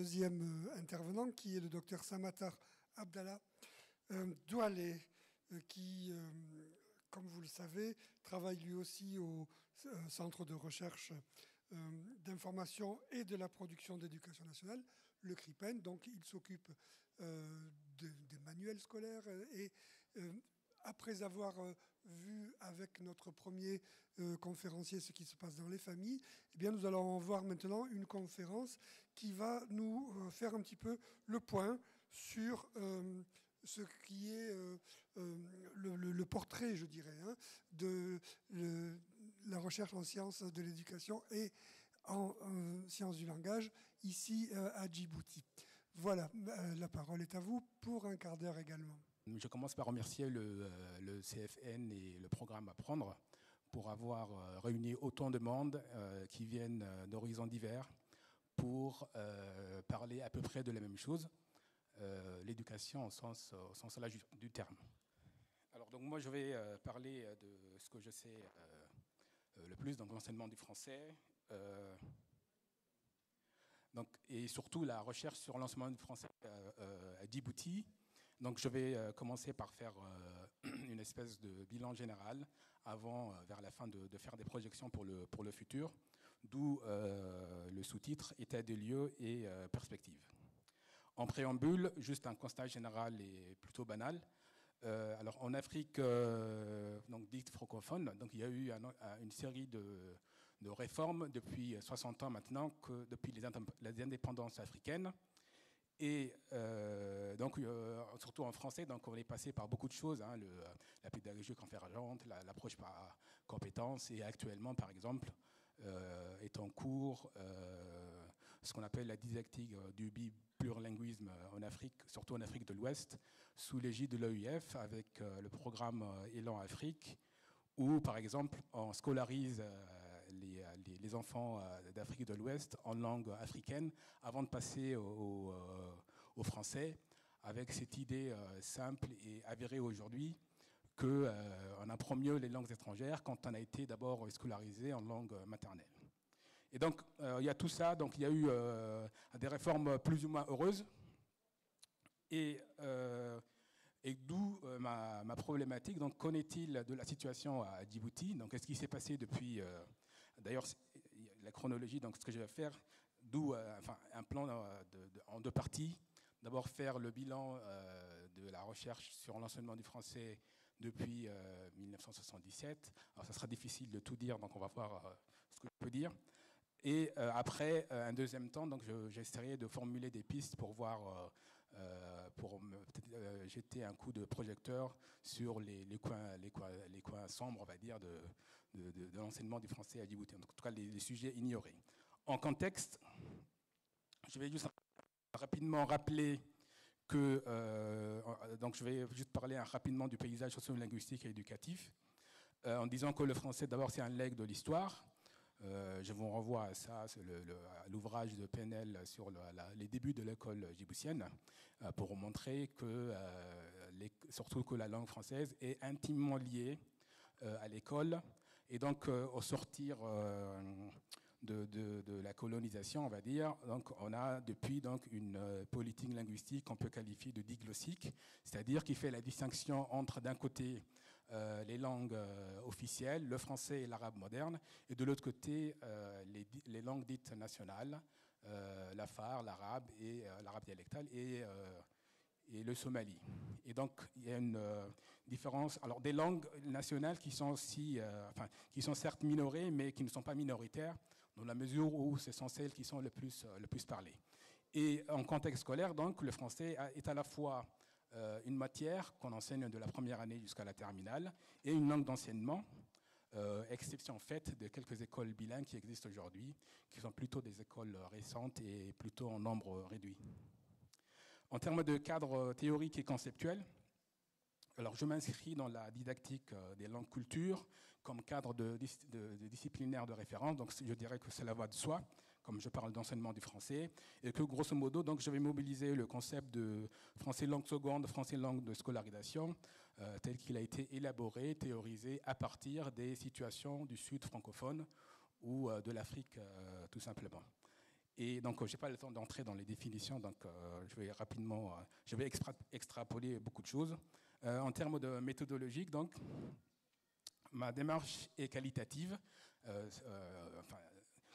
deuxième intervenant, qui est le docteur Samatar Abdallah Doualé, qui, comme vous le savez, travaille lui aussi au Centre de recherche d'information et de la production d'éducation nationale, le CRIPEN. Donc il s'occupe des manuels scolaires et après avoir vu avec notre premier conférencier ce qui se passe dans les familles, eh bien nous allons voir maintenant une conférence qui va nous faire un petit peu le point sur ce qui est le portrait, je dirais, hein, de la recherche en sciences de l'éducation et en sciences du langage, ici à Djibouti. Voilà, la parole est à vous pour un quart d'heure également. Je commence par remercier le CFN et le programme Apprendre pour avoir réuni autant de monde qui viennent d'horizons divers pour parler à peu près de la même chose, l'éducation au sens large du terme. Alors donc moi je vais parler de ce que je sais le plus, donc l'enseignement du français, donc, et surtout la recherche sur l'enseignement du français à Djibouti. Donc je vais commencer par faire une espèce de bilan général avant, vers la fin, de faire des projections pour le futur, d'où le sous-titre « État des lieux et perspectives ». En préambule, juste un constat général et plutôt banal. Alors en Afrique donc dite francophone, donc il y a eu une série de réformes depuis 60 ans maintenant, depuis les indépendances africaines. Et donc, surtout en français, donc on est passé par beaucoup de choses, hein, la pédagogie convergente, l'approche par compétences, et actuellement, par exemple, est en cours ce qu'on appelle la didactique du plurilinguisme en Afrique, surtout en Afrique de l'Ouest, sous l'égide de l'OIF, avec le programme Élan Afrique, où, par exemple, on scolarise les enfants d'Afrique de l'Ouest en langue africaine avant de passer au français, avec cette idée simple et avérée aujourd'hui qu'on apprend mieux les langues étrangères quand on a été d'abord scolarisé en langue maternelle. Et donc, il y a tout ça. Donc, il y a eu des réformes plus ou moins heureuses. Et d'où ma problématique. Donc, qu'en est-il de la situation à Djibouti? Donc, qu'est-ce qui s'est passé depuis... D'ailleurs, la chronologie, donc ce que je vais faire, d'où un plan en deux parties. D'abord, faire le bilan de la recherche sur l'enseignement du français depuis 1977. Alors, ça sera difficile de tout dire, donc on va voir ce que je peux dire. Et après, un deuxième temps, donc j'essaierai de formuler des pistes pour voir, pour peut-être jeter un coup de projecteur sur les coins sombres, on va dire, de l'enseignement du français à Djibouti. En tout cas, les sujets ignorés. En contexte, je vais juste rapidement rappeler que, donc je vais juste parler rapidement du paysage socio-linguistique et éducatif, en disant que le français, d'abord, c'est un legs de l'histoire. Je vous renvoie à ça, à l'ouvrage de PNL sur les débuts de l'école djiboutienne, pour montrer que, surtout que la langue française est intimement liée à l'école. Et donc, au sortir de la colonisation, on va dire, donc on a depuis donc une politique linguistique qu'on peut qualifier de diglossique, c'est-à-dire qui fait la distinction entre d'un côté les langues officielles, le français et l'arabe moderne, et de l'autre côté les langues dites nationales, l'afar, l'arabe et l'arabe dialectal et le somali. Et donc, il y a une différence. Alors, des langues nationales qui sont aussi, qui sont certes minorées, mais qui ne sont pas minoritaires, dans la mesure où ce sont celles qui sont le plus parlées. Et en contexte scolaire, donc, le français est à la fois une matière qu'on enseigne de la première année jusqu'à la terminale, et une langue d'enseignement, exception faite de quelques écoles bilingues qui existent aujourd'hui, qui sont plutôt des écoles récentes et plutôt en nombre réduit. En termes de cadre théorique et conceptuel, alors je m'inscris dans la didactique des langues culture comme cadre de disciplinaire de référence, donc je dirais que cela va de soi, comme je parle d'enseignement du français, et que grosso modo, donc, je vais mobiliser le concept de français langue seconde, français langue de scolarisation, tel qu'il a été élaboré, théorisé à partir des situations du Sud francophone ou de l'Afrique tout simplement. Et donc, je n'ai pas le temps d'entrer dans les définitions, donc je vais rapidement, je vais extrapoler beaucoup de choses. En termes de méthodologique, donc, ma démarche est qualitative,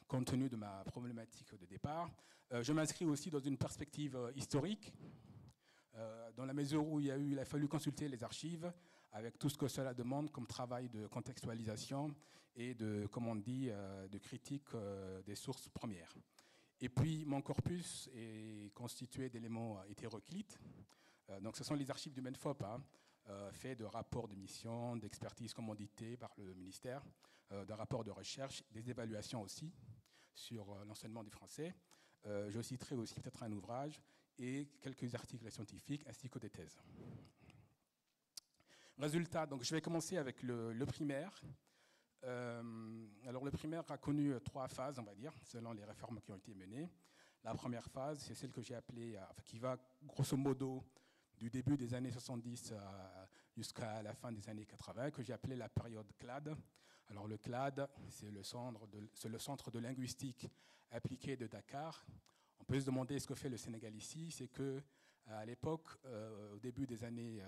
compte tenu de ma problématique de départ. Je m'inscris aussi dans une perspective historique, dans la mesure où il a fallu consulter les archives, avec tout ce que cela demande comme travail de contextualisation et de, comme on dit, de critique des sources premières. Et puis, mon corpus est constitué d'éléments hétéroclites. Donc, ce sont les archives du MENFOP, faits de rapports de mission, d'expertise commanditée par le ministère, de rapports de recherche, des évaluations aussi sur l'enseignement du français. Je citerai aussi peut-être un ouvrage et quelques articles scientifiques ainsi que des thèses. Résultat, donc je vais commencer avec le primaire. Alors le primaire a connu 3 phases, on va dire, selon les réformes qui ont été menées. La première phase, c'est celle que j'ai appelée, qui va grosso modo du début des années 70 jusqu'à la fin des années 80, que j'ai appelée la période CLAD. Alors le CLAD, c'est le centre de linguistique appliquée de Dakar. On peut se demander ce que fait le Sénégal ici. C'est qu'à l'époque, au début des années...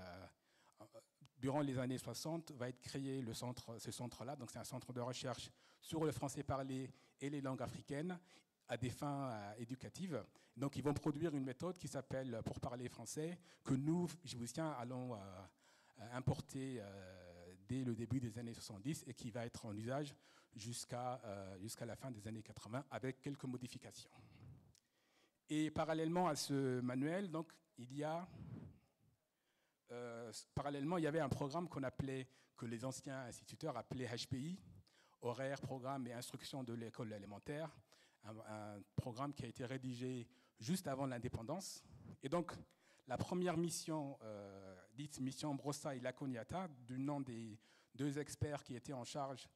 durant les années 60, va être créé ce centre-là. Donc c'est un centre de recherche sur le français parlé et les langues africaines à des fins éducatives. Donc ils vont produire une méthode qui s'appelle Pour parler français, que nous, Djiboutiens, allons importer dès le début des années 70 et qui va être en usage jusqu'à la fin des années 80 avec quelques modifications. Et parallèlement à ce manuel, donc, il y a... parallèlement, il y avait un programme que les anciens instituteurs appelaient HPI, Horaire, Programme et Instruction de l'école élémentaire, un programme qui a été rédigé juste avant l'indépendance. Et donc, la première mission, dite mission Brossa-Ilakoniata, du nom des 2 experts qui étaient en charge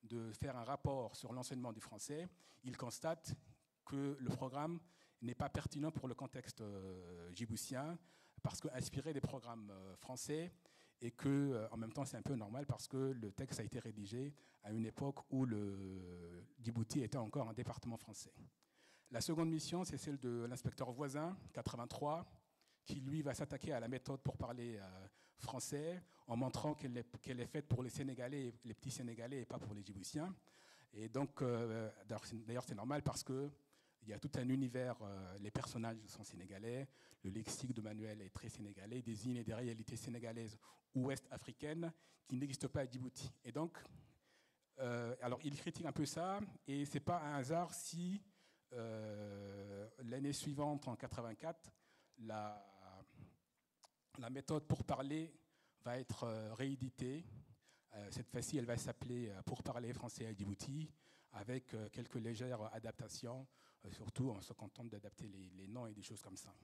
de faire un rapport sur l'enseignement du français, ils constatent que le programme n'est pas pertinent pour le contexte djiboutien, parce qu'inspiré des programmes français, et que, en même temps, c'est un peu normal parce que le texte a été rédigé à une époque où le Djibouti était encore un département français. La seconde mission, c'est celle de l'inspecteur Voisin, 83, qui, lui, va s'attaquer à la méthode pour parler français, en montrant qu'elle est faite pour les Sénégalais, les petits Sénégalais, et pas pour les Djiboutiens. Et donc, d'ailleurs, c'est normal parce que il y a tout un univers, les personnages sont sénégalais, le lexique de Manuel est très sénégalais, il désigne des réalités sénégalaises ouest-africaines qui n'existent pas à Djibouti. Et donc, alors il critique un peu ça, et ce n'est pas un hasard si l'année suivante, en 84, la méthode pour parler va être rééditée. Cette fois-ci, elle va s'appeler Pour parler français à Djibouti, avec quelques légères adaptations. Surtout, on se contente d'adapter les noms et des choses comme ça.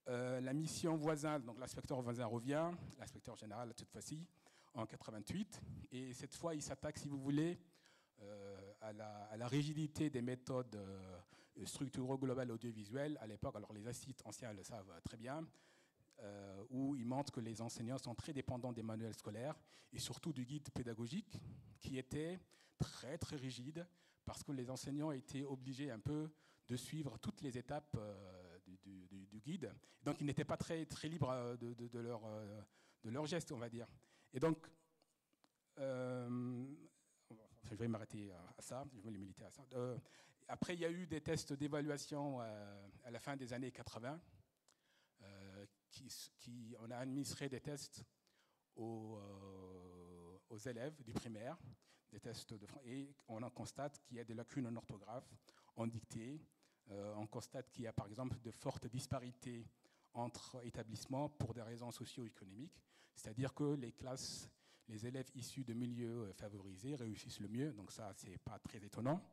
La mission Voisin, donc l'inspecteur Voisin revient, l'inspecteur général cette fois-ci, en 88. Et cette fois, il s'attaque, si vous voulez, à la rigidité des méthodes structuro-globales audiovisuelles à l'époque. Alors les assists anciens le savent très bien, où il montre que les enseignants sont très dépendants des manuels scolaires et surtout du guide pédagogique qui était très très rigide, parce que les enseignants étaient obligés un peu de suivre toutes les étapes du guide. Donc, ils n'étaient pas très, très libres de leurs gestes, on va dire. Et donc, je vais m'arrêter à ça, je vais limiter à ça. Après, il y a eu des tests d'évaluation à la fin des années 80. On a administré des tests aux élèves du primaire, des tests et on en constate qu'il y a des lacunes en orthographe, en dictée. On constate qu'il y a par exemple de fortes disparités entre établissements pour des raisons socio-économiques, c'est-à-dire que les élèves issus de milieux favorisés réussissent le mieux, donc ça c'est pas très étonnant,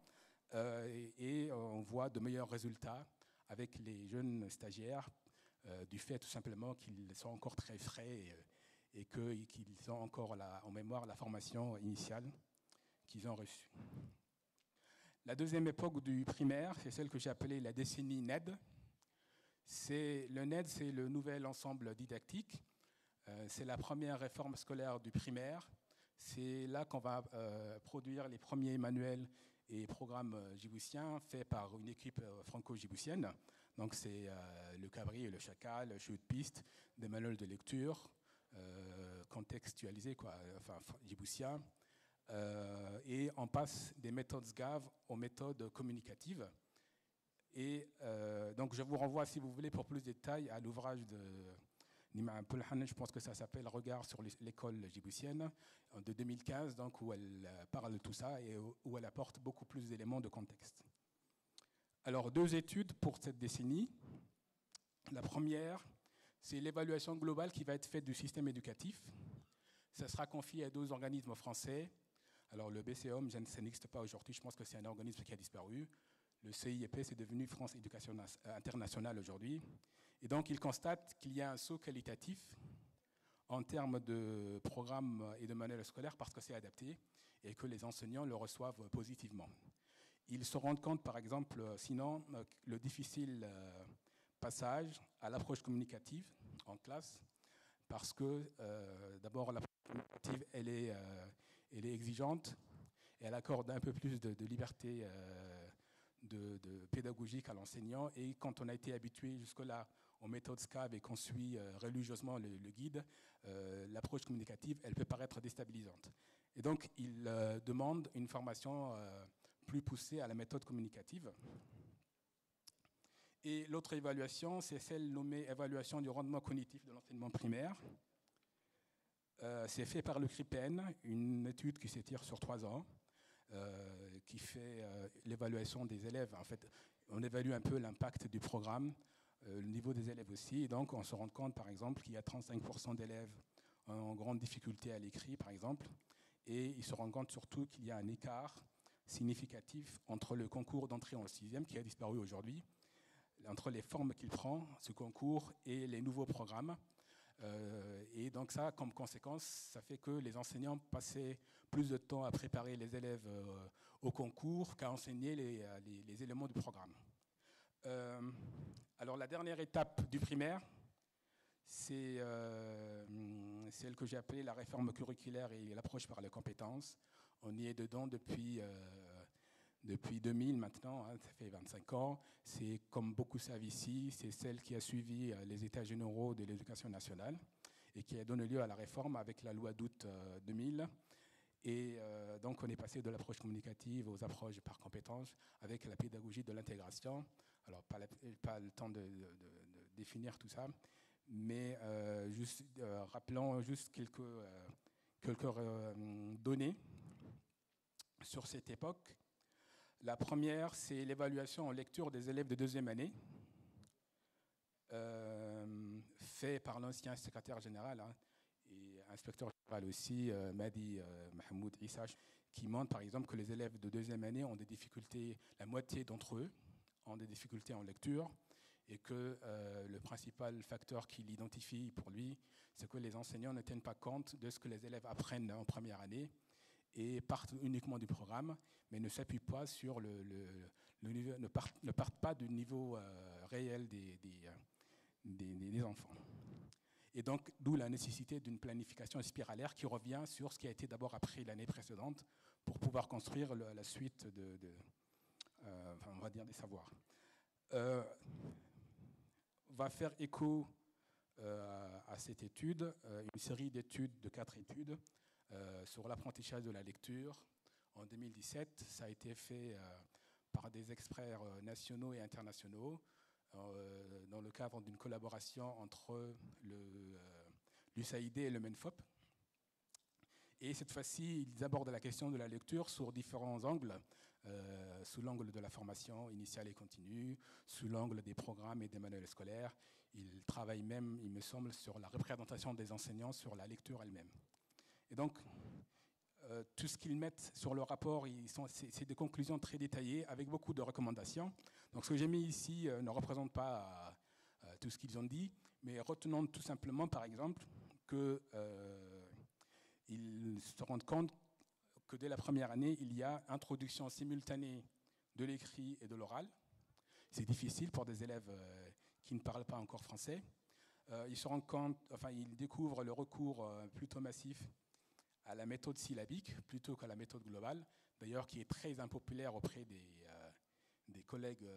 et on voit de meilleurs résultats avec les jeunes stagiaires du fait tout simplement qu'ils sont encore très frais et qu'ils ont encore en mémoire la formation initiale qu'ils ont reçue. La deuxième époque du primaire, c'est celle que j'ai appelée la décennie NED. Le NED, c'est le nouvel ensemble didactique. C'est la première réforme scolaire du primaire. C'est là qu'on va produire les premiers manuels et programme djiboutien fait par une équipe franco-djiboutienne. Donc c'est le Cabri et le Chacal, jeu de piste, des manuels de lecture, contextualisés, enfin djiboutien. Et on passe des méthodes SGAV aux méthodes communicatives. Et donc je vous renvoie, si vous voulez, pour plus de détails, à l'ouvrage de Nima Pulhan, je pense que ça s'appelle Regard sur l'école djiboutienne, de 2015, donc, où elle parle de tout ça et où elle apporte beaucoup plus d'éléments de contexte. Alors, 2 études pour cette décennie. La première, c'est l'évaluation globale qui va être faite du système éducatif. Ça sera confié à 2 organismes français. Alors, le BCOM, ça n'existe pas aujourd'hui, je pense que c'est un organisme qui a disparu. Le CIEP, c'est devenu France Éducation Internationale aujourd'hui. Et donc, il constate qu'il y a un saut qualitatif en termes de programmes et de manuels scolaires parce que c'est adapté et que les enseignants le reçoivent positivement. Ils se rendent compte, par exemple, sinon, le difficile passage à l'approche communicative en classe parce que, d'abord, l'approche communicative, elle est exigeante et elle accorde un peu plus de liberté de pédagogique à l'enseignant. Et quand on a été habitué jusque-là aux méthodes SCAV et qu'on suit religieusement le guide, l'approche communicative, elle peut paraître déstabilisante. Et donc, il demande une formation plus poussée à la méthode communicative. Et l'autre évaluation, c'est celle nommée évaluation du rendement cognitif de l'enseignement primaire. C'est fait par le CRIPEN, une étude qui s'étire sur 3 ans, qui fait l'évaluation des élèves. En fait, on évalue un peu l'impact du programme, le niveau des élèves aussi. Et donc, on se rend compte, par exemple, qu'il y a 35% d'élèves en grande difficulté à l'écrit, par exemple. Et ils se rendent compte surtout qu'il y a un écart significatif entre le concours d'entrée en 6e, qui a disparu aujourd'hui, entre les formes qu'il prend, ce concours, et les nouveaux programmes. Et donc ça, comme conséquence, ça fait que les enseignants passaient plus de temps à préparer les élèves au concours qu'à enseigner les éléments du programme. Alors la dernière étape du primaire, c'est celle que j'ai appelée la réforme curriculaire et l'approche par les compétences. On y est dedans depuis 2000 maintenant, hein, ça fait 25 ans. C'est, comme beaucoup savent ici, c'est celle qui a suivi les états généraux de l'éducation nationale et qui a donné lieu à la réforme avec la loi d'août 2000. Et donc on est passé de l'approche communicative aux approches par compétences avec la pédagogie de l'intégration. Alors pas le temps de définir tout ça, mais rappelons juste quelques données sur cette époque. La première, c'est l'évaluation en lecture des élèves de 2e année, fait par l'ancien secrétaire général et inspecteur général aussi, Madi Mahmoud Issache, qui montre par exemple que les élèves de 2e année ont des difficultés, la moitié d'entre eux ont des difficultés en lecture, et que le principal facteur qu'il identifie pour lui, c'est que les enseignants ne tiennent pas compte de ce que les élèves apprennent en première année, et partent uniquement du programme, mais ne s'appuient pas sur le niveau, ne partent pas du niveau réel des enfants. Et donc, d'où la nécessité d'une planification spiralaire qui revient sur ce qui a été d'abord appris l'année précédente pour pouvoir construire la suite enfin, on va dire des savoirs. Va faire écho à cette étude, une série d'études, de 4 études, sur l'apprentissage de la lecture. En 2017, ça a été fait par des experts nationaux et internationaux dans le cadre d'une collaboration entre l'USAID et le MENFOP. Et cette fois-ci, ils abordent la question de la lecture sur différents angles, sous l'angle de la formation initiale et continue, sous l'angle des programmes et des manuels scolaires. Ils travaillent même, il me semble, sur la représentation des enseignants sur la lecture elle-même. Et donc, tout ce qu'ils mettent sur le rapport, c'est des conclusions très détaillées avec beaucoup de recommandations. Donc ce que j'ai mis ici ne représente pas tout ce qu'ils ont dit, mais retenons tout simplement, par exemple, qu'ils se rendent compte que dès la première année, il y a introduction simultanée de l'écrit et de l'oral. C'est difficile pour des élèves qui ne parlent pas encore français. Ils se rendent compte, enfin, ils découvrent le recours plutôt massif à la méthode syllabique plutôt qu'à la méthode globale. d'ailleurs qui est très impopulaire auprès des collègues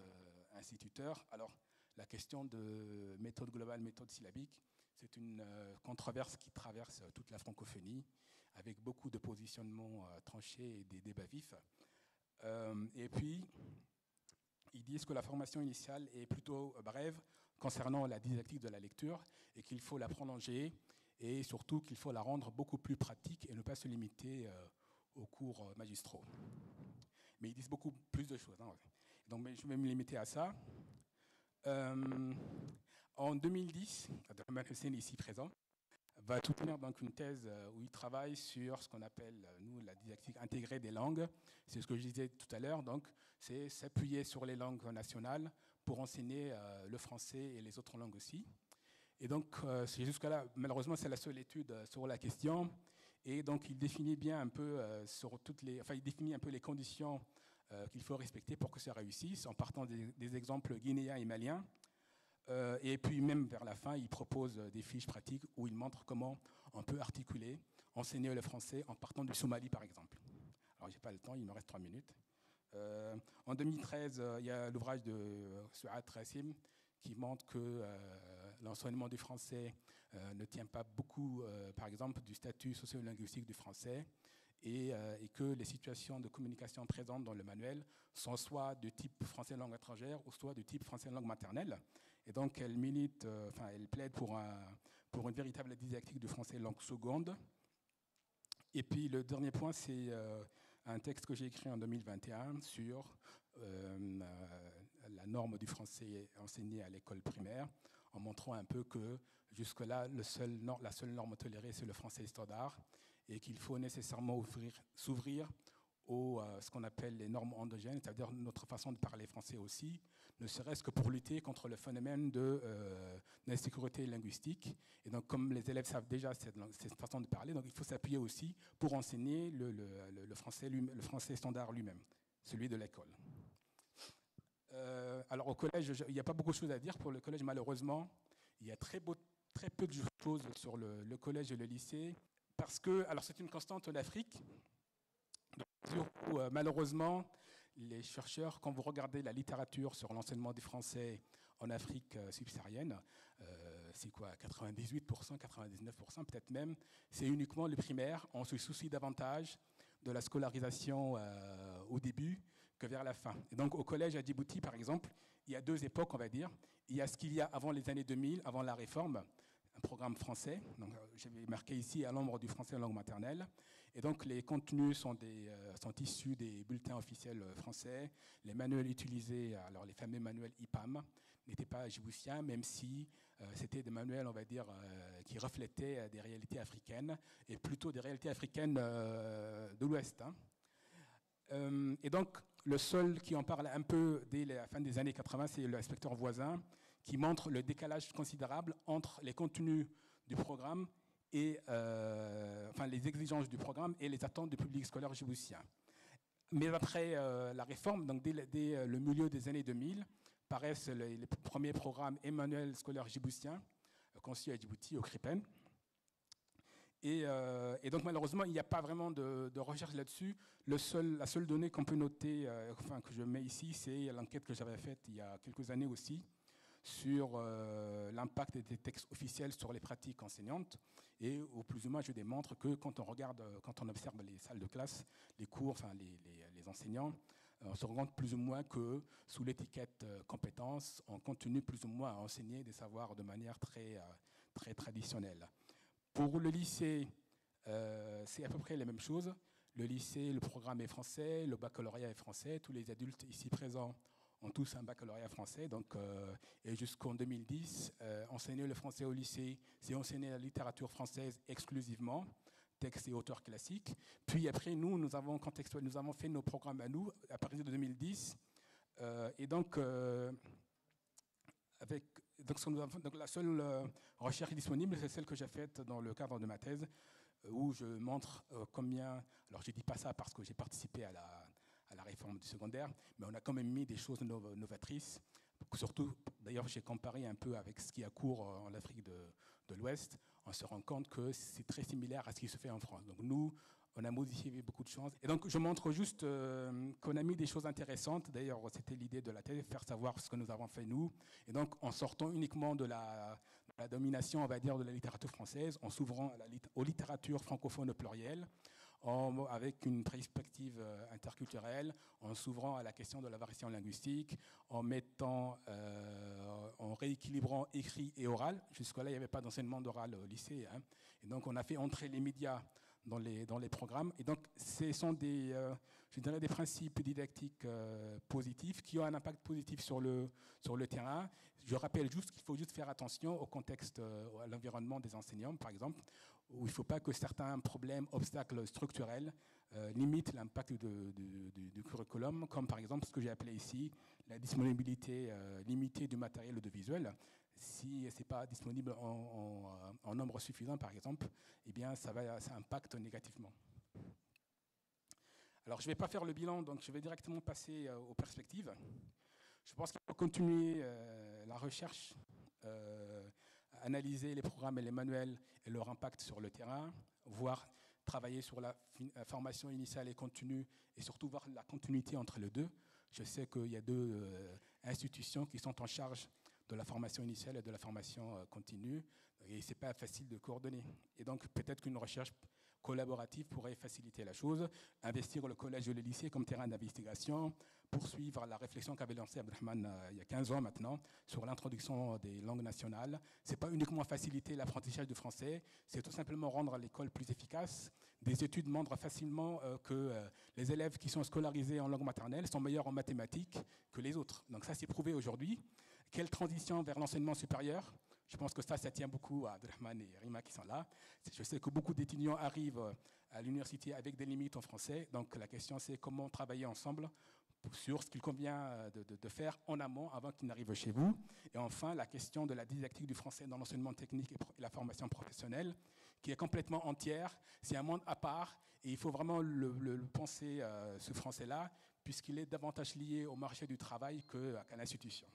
instituteurs. Alors, la question de méthode globale, méthode syllabique, c'est une controverse qui traverse toute la francophonie, avec beaucoup de positionnements tranchés et des débats vifs. Et puis, ils disent que la formation initiale est plutôt brève concernant la didactique de la lecture et qu'il faut la prolonger et surtout qu'il faut la rendre beaucoup plus pratique et ne pas se limiter aux cours magistraux. Mais ils disent beaucoup plus de choses. Hein. Donc, je vais me limiter à ça. En 2010, Abdelrahman Hussein, ici présent, va soutenir donc une thèse où il travaille sur ce qu'on appelle, nous, la didactique intégrée des langues. C'est ce que je disais tout à l'heure, donc c'est s'appuyer sur les langues nationales pour enseigner le français et les autres langues aussi. Et donc, jusque-là, malheureusement, c'est la seule étude sur la question. Et donc, il définit bien un peu il définit un peu les conditions qu'il faut respecter pour que ça réussisse, en partant des exemples guinéens et maliens. Et puis même vers la fin, il propose des fiches pratiques où il montre comment on peut articuler, enseigner le français en partant du Somalie, par exemple. Alors, je n'ai pas le temps, il me reste 3 minutes. En 2013, il y a l'ouvrage de Souad Rassim qui montre que l'enseignement du français ne tient pas beaucoup, par exemple, du statut socio-linguistique du français et que les situations de communication présentes dans le manuel sont soit de type français langue étrangère ou soit de type français langue maternelle. Et donc, elle milite, elle plaide pour une véritable didactique du français langue seconde. Et puis, le dernier point, c'est un texte que j'ai écrit en 2021 sur la norme du français enseigné à l'école primaire, en montrant un peu que jusque-là, la seule norme tolérée, c'est le français standard, et qu'il faut nécessairement s'ouvrir aux ce qu'on appelle les normes endogènes, c'est-à-dire notre façon de parler français aussi, ne serait-ce que pour lutter contre le phénomène d'insécurité linguistique. Et donc, comme les élèves savent déjà cette façon de parler, donc il faut s'appuyer aussi pour enseigner le français standard lui-même, celui de l'école. Alors, au collège, il n'y a pas beaucoup de choses à dire. Pour le collège, malheureusement, il y a très peu de choses sur le collège et le lycée, parce que, alors c'est une constante en Afrique, où, malheureusement, les chercheurs, quand vous regardez la littérature sur l'enseignement du français en Afrique subsaharienne, c'est quoi, 98%, 99% peut-être même, c'est uniquement le primaire. On se soucie davantage de la scolarisation au début que vers la fin. Et donc au collège à Djibouti, par exemple, il y a 2 époques, on va dire. Il y a ce qu'il y a avant les années 2000, avant la réforme, un programme français. Donc, j'avais marqué ici à l'ombre du français en langue maternelle. Et donc, les contenus sont issus des bulletins officiels français. Les manuels utilisés, alors les fameux manuels IPAM, n'étaient pas djiboutiens, même si c'était des manuels, on va dire, qui reflétaient des réalités africaines, et plutôt des réalités africaines de l'Ouest. Hein. Et donc, le seul qui en parle un peu dès la fin des années 80, c'est l'inspecteur Voisin, qui montre le décalage considérable entre les contenus du programme et les exigences du programme et les attentes du public scolaire djiboutien. Mais après la réforme, donc dès le milieu des années 2000, paraissent les premiers programmes et manuels scolaires djiboutiens conçus à Djibouti, au CRIPEN. Et donc malheureusement, il n'y a pas vraiment de recherche là-dessus. La seule donnée qu'on peut noter, que je mets ici, c'est l'enquête que j'avais faite il y a quelques années aussi, sur l'impact des textes officiels sur les pratiques enseignantes, et au plus ou moins je démontre que quand on observe les salles de classe, les cours, les enseignants, on se rend compte plus ou moins que sous l'étiquette compétences, on continue plus ou moins à enseigner des savoirs de manière très traditionnelle. Pour le lycée, c'est à peu près la même chose. Le lycée, le programme est français, le baccalauréat est français, tous les adultes ici présents ont tous un baccalauréat français, donc, et jusqu'en 2010, enseigner le français au lycée, c'est enseigner la littérature française exclusivement, textes et auteurs classiques. Puis après, nous avons fait nos programmes à nous, à partir de 2010, et donc, la seule recherche disponible, c'est celle que j'ai faite dans le cadre de ma thèse, où je montre combien, alors je ne dis pas ça parce que j'ai participé à la réforme du secondaire, mais on a quand même mis des choses novatrices. Surtout, d'ailleurs, j'ai comparé un peu avec ce qui a cours en Afrique de l'Ouest. On se rend compte que c'est très similaire à ce qui se fait en France. Donc nous, On a modifié beaucoup de choses. Et donc, je montre juste qu'on a mis des choses intéressantes. D'ailleurs, c'était l'idée de la thèse, faire savoir ce que nous avons fait, nous. Et donc, en sortant uniquement de la domination, on va dire, de la littérature française, en s'ouvrant aux littératures francophones plurielles, avec une perspective interculturelle, en s'ouvrant à la question de la variation linguistique, en rééquilibrant écrit et oral. Jusque-là, il n'y avait pas d'enseignement d'oral au lycée. Hein. Et donc, on a fait entrer les médias dans les programmes. Et donc, ce sont des principes didactiques positifs qui ont un impact positif sur le terrain. Je rappelle juste qu'il faut juste faire attention au contexte, à l'environnement des enseignants, par exemple, où il ne faut pas que certains problèmes, obstacles structurels limitent l'impact du curriculum, comme par exemple ce que j'ai appelé ici la disponibilité limitée du matériel audiovisuel. Si ce n'est pas disponible en nombre suffisant, par exemple, eh bien, ça impacte négativement. Alors, je ne vais pas faire le bilan, donc je vais directement passer aux perspectives. Je pense qu'il faut continuer la recherche, analyser les programmes et les manuels et leur impact sur le terrain, voire travailler sur la formation initiale et continue, et surtout voir la continuité entre les deux. Je sais qu'il y a deux institutions qui sont en charge de la formation initiale et de la formation continue, et ce n'est pas facile de coordonner. Et donc, peut-être qu'une recherche collaborative pourrait faciliter la chose, investir le collège et le lycée comme terrain d'investigation, poursuivre la réflexion qu'avait lancée Abdelrahman il y a 15 ans maintenant sur l'introduction des langues nationales. Ce n'est pas uniquement faciliter l'apprentissage du français, c'est tout simplement rendre l'école plus efficace. Des études montrent facilement que les élèves qui sont scolarisés en langue maternelle sont meilleurs en mathématiques que les autres. Donc ça, c'est prouvé aujourd'hui. Quelle transition vers l'enseignement supérieur ? Je pense que ça tient beaucoup à Abdelrahman et Rima qui sont là. Je sais que beaucoup d'étudiants arrivent à l'université avec des limites en français. Donc la question, c'est comment travailler ensemble sur ce qu'il convient de faire en amont avant qu'ils n'arrivent chez vous. Et enfin, la question de la didactique du français dans l'enseignement technique et la formation professionnelle, qui est complètement entière. C'est un monde à part et il faut vraiment le penser, ce français-là, puisqu'il est davantage lié au marché du travail qu'à l'institution.